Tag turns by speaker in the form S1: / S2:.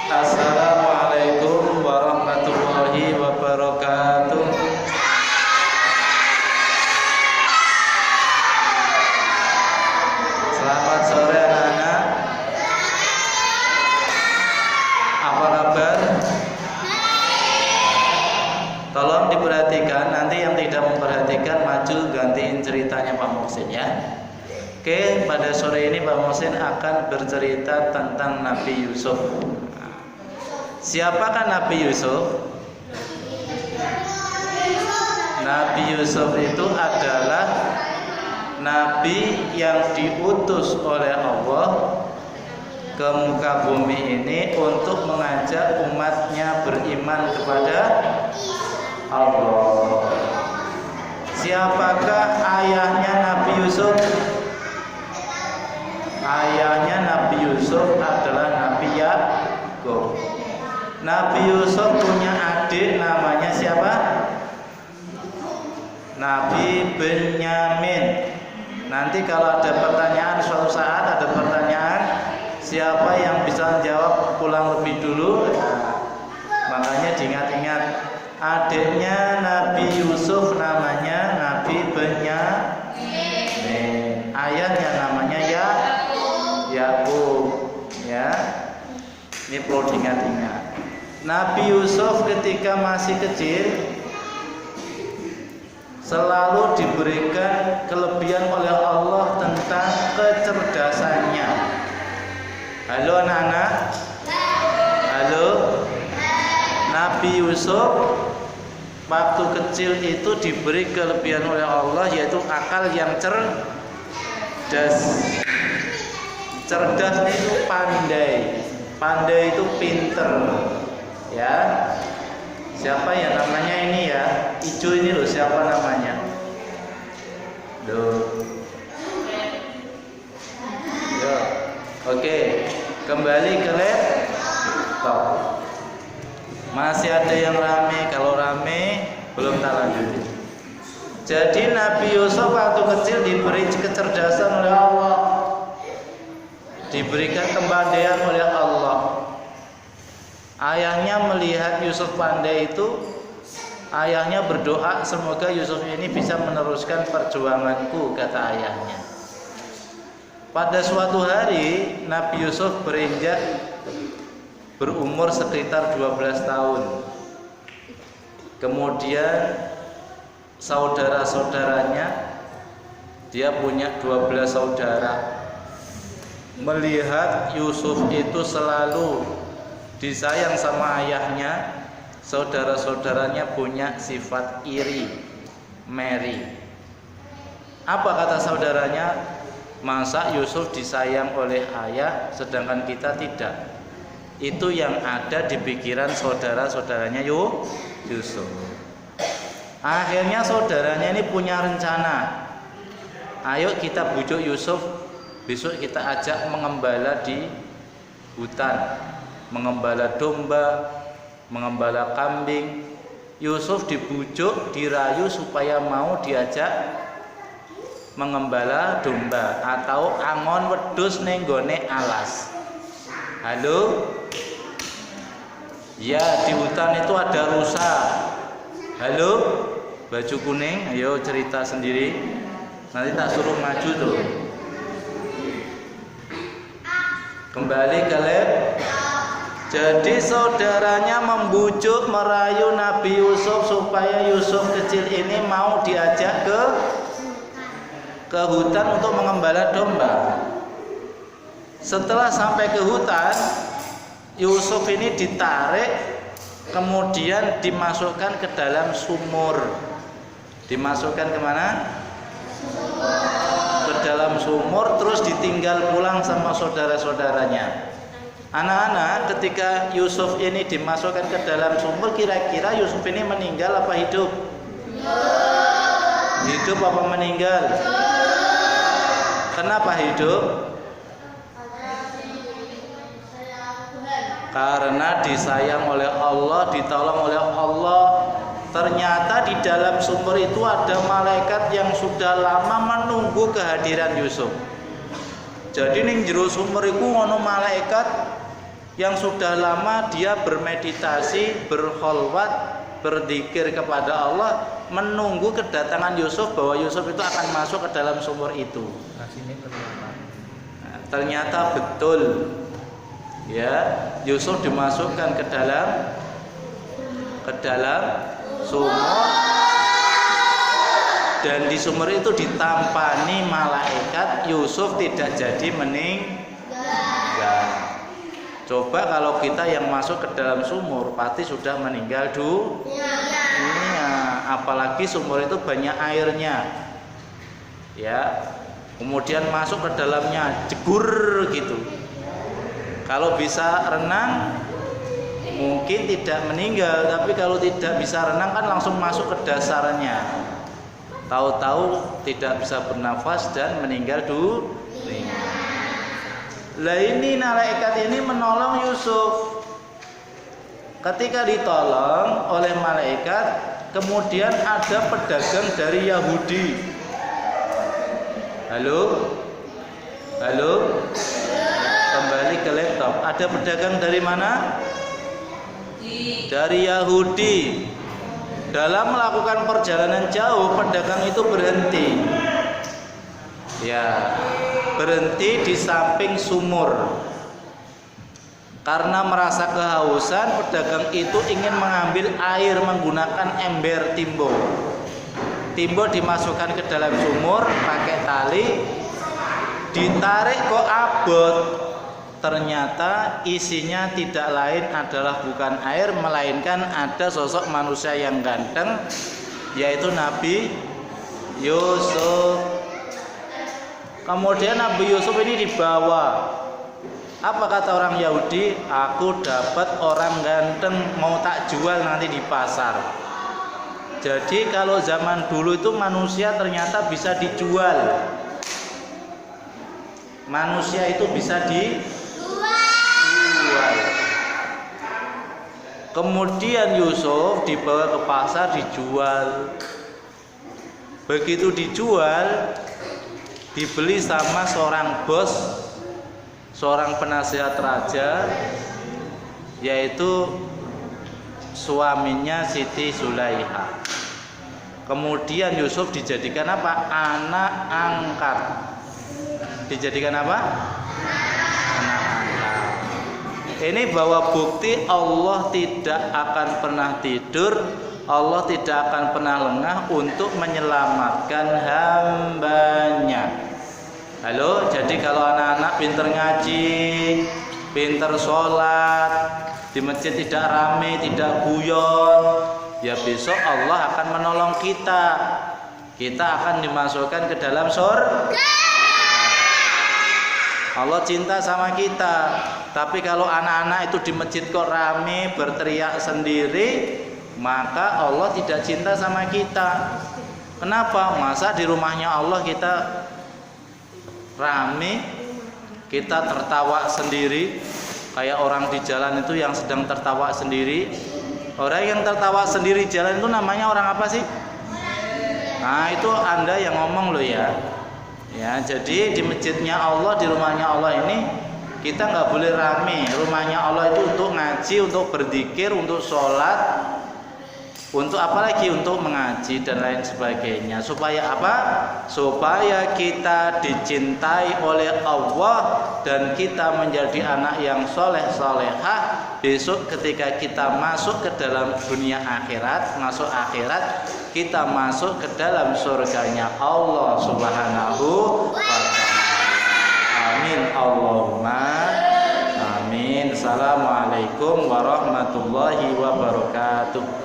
S1: Assalamualaikum warahmatullahi wabarakatuh. Selamat sore anak-anak. Apa kabar? Tolong diperhatikan, nanti yang tidak memperhatikan maju gantiin ceritanya Pak Muhsin ya. Oke, pada sore ini Pak Muhsin akan bercerita tentang Nabi Yusuf. Siapakah Nabi Yusuf? Nabi Yusuf itu adalah Nabi yang diutus oleh Allah ke muka bumi ini untuk mengajak umatnya beriman kepada Allah. Siapakah ayahnya Nabi Yusuf? Ayahnya Nabi Yusuf adalah Nabi Yakub. Nabi Yusuf punya adik namanya siapa? Nabi Benyamin. Nanti kalau ada pertanyaan, suatu saat ada pertanyaan, siapa yang bisa menjawab pulang lebih dulu. Makanya diingat-ingat, adiknya Nabi Yusuf namanya Nabi Benyamin. Ayahnya namanya Yakub. Ya, ini perlu diingat-ingat. Nabi Yusuf ketika masih kecil selalu diberikan kelebihan oleh Allah tentang kecerdasannya. Halo anak-anak. Halo. Nabi Yusuf waktu kecil itu diberi kelebihan oleh Allah, yaitu akal yang cerdas. Cerdas itu pandai. Pandai itu pinter. Ya. Siapa ya namanya ini ya? Ijo ini loh, siapa namanya? Loh. Yo. Oke, kembali ke laptop. Masih ada yang rame? Kalau rame belum tak lanjutin. Jadi Nabi Yusuf waktu kecil diberi kecerdasan oleh Allah, diberikan kepandaian oleh Allah. Ayahnya melihat Yusuf pandai itu, ayahnya berdoa semoga Yusuf ini bisa meneruskan perjuanganku, kata ayahnya. Pada suatu hari Nabi Yusuf beranjak berumur sekitar 12 tahun. Kemudian saudara-saudaranya, dia punya 12 saudara, melihat Yusuf itu selalu disayang sama ayahnya, saudara-saudaranya punya sifat iri, meri. Apa kata saudaranya? Masa Yusuf disayang oleh ayah sedangkan kita tidak? Itu yang ada di pikiran saudara-saudaranya Yusuf. Akhirnya saudaranya ini punya rencana. Ayo kita bujuk Yusuf, besok kita ajak mengembala di hutan, mengembala domba, mengembala kambing. Yusuf dibujuk, dirayu supaya mau diajak mengembala domba atau angon wedhus ning gone alas. Halo? Ya, di hutan itu ada rusa. Halo? Baju kuning, ayo cerita sendiri. Nanti tak suruh maju tuh. Kembali ke lab. Jadi saudaranya membujuk, merayu Nabi Yusuf supaya Yusuf kecil ini mau diajak ke hutan untuk mengembala domba. Setelah sampai ke hutan, Yusuf ini ditarik, kemudian dimasukkan ke dalam sumur. Dimasukkan kemana? Ke dalam sumur, terus ditinggal pulang sama saudara-saudaranya. Anak-anak, ketika Yusuf ini dimasukkan ke dalam sumur, kira-kira Yusuf ini meninggal apa hidup? Hidup apa meninggal? Kenapa hidup? Karena disayang oleh Allah, ditolong oleh Allah. Ternyata di dalam sumur itu ada malaikat yang sudah lama menunggu kehadiran Yusuf. Jadi ning jero sumur iku ana malaikat yang sudah lama dia bermeditasi, berkholwat, berzikir kepada Allah, menunggu kedatangan Yusuf bahwa Yusuf itu akan masuk ke dalam sumur itu. Nah, ternyata betul, ya, Yusuf dimasukkan ke dalam sumur, dan di sumur itu ditampani malaikat. Yusuf tidak jadi meninggal. Coba kalau kita yang masuk ke dalam sumur pasti sudah meninggal dunia. Apalagi sumur itu banyak airnya, ya. Kemudian masuk ke dalamnya, jegur gitu. Kalau bisa renang mungkin tidak meninggal, tapi kalau tidak bisa renang kan langsung masuk ke dasarnya. Tahu-tahu tidak bisa bernafas dan meninggal dunia. Lah ini malaikat ini menolong Yusuf. Ketika ditolong oleh malaikat, kemudian ada pedagang dari Yahudi. Halo? Kembali ke laptop. Ada pedagang dari mana? Dari Yahudi. Dalam melakukan perjalanan jauh, pedagang itu berhenti. Ya, berhenti di samping sumur. Karena merasa kehausan, pedagang itu ingin mengambil air menggunakan ember timbo. Timbo dimasukkan ke dalam sumur pakai tali, ditarik kok abot. Ternyata isinya tidak lain adalah bukan air, melainkan ada sosok manusia yang ganteng, yaitu Nabi Yusuf. Kemudian Nabi Yusuf ini dibawa. Apa kata orang Yahudi? Aku dapat orang ganteng, mau tak jual nanti di pasar. Jadi kalau zaman dulu itu manusia ternyata bisa dijual. Manusia itu bisa dijual. Kemudian Yusuf dibawa ke pasar, dijual. Begitu dijual, dibeli sama seorang bos, seorang penasihat raja, yaitu suaminya Siti Zulaiha. Kemudian Yusuf dijadikan apa? Anak angkat. Dijadikan apa? Anak angkat. Ini bahwa bukti Allah tidak akan pernah tidur, Allah tidak akan pernah lengah untuk menyelamatkan hambanya. Halo, jadi kalau anak-anak pinter ngaji, pinter sholat, di masjid tidak rame, tidak guyon, ya besok Allah akan menolong kita. Kita akan dimasukkan ke dalam surga. Allah cinta sama kita. Tapi kalau anak-anak itu di masjid kok rame, berteriak sendiri, maka Allah tidak cinta sama kita. Kenapa? Masa di rumahnya Allah kita rame, kita tertawa sendiri, kayak orang di jalan itu yang sedang tertawa sendiri. Orang yang tertawa sendiri jalan itu namanya orang apa sih? Nah, itu Anda yang ngomong loh ya. Ya, jadi di masjidnya Allah, di rumahnya Allah ini kita nggak boleh rame. Rumahnya Allah itu untuk ngaji, untuk berzikir, untuk sholat, untuk apa lagi? Untuk mengaji dan lain sebagainya. Supaya apa? Supaya kita dicintai oleh Allah dan kita menjadi anak yang soleh solehah. Besok ketika kita masuk ke dalam dunia akhirat, masuk akhirat, kita masuk ke dalam surganya Allah Subhanahu wa ta'ala. Amin Allahumma amin. Assalamualaikum warahmatullahi wabarakatuh.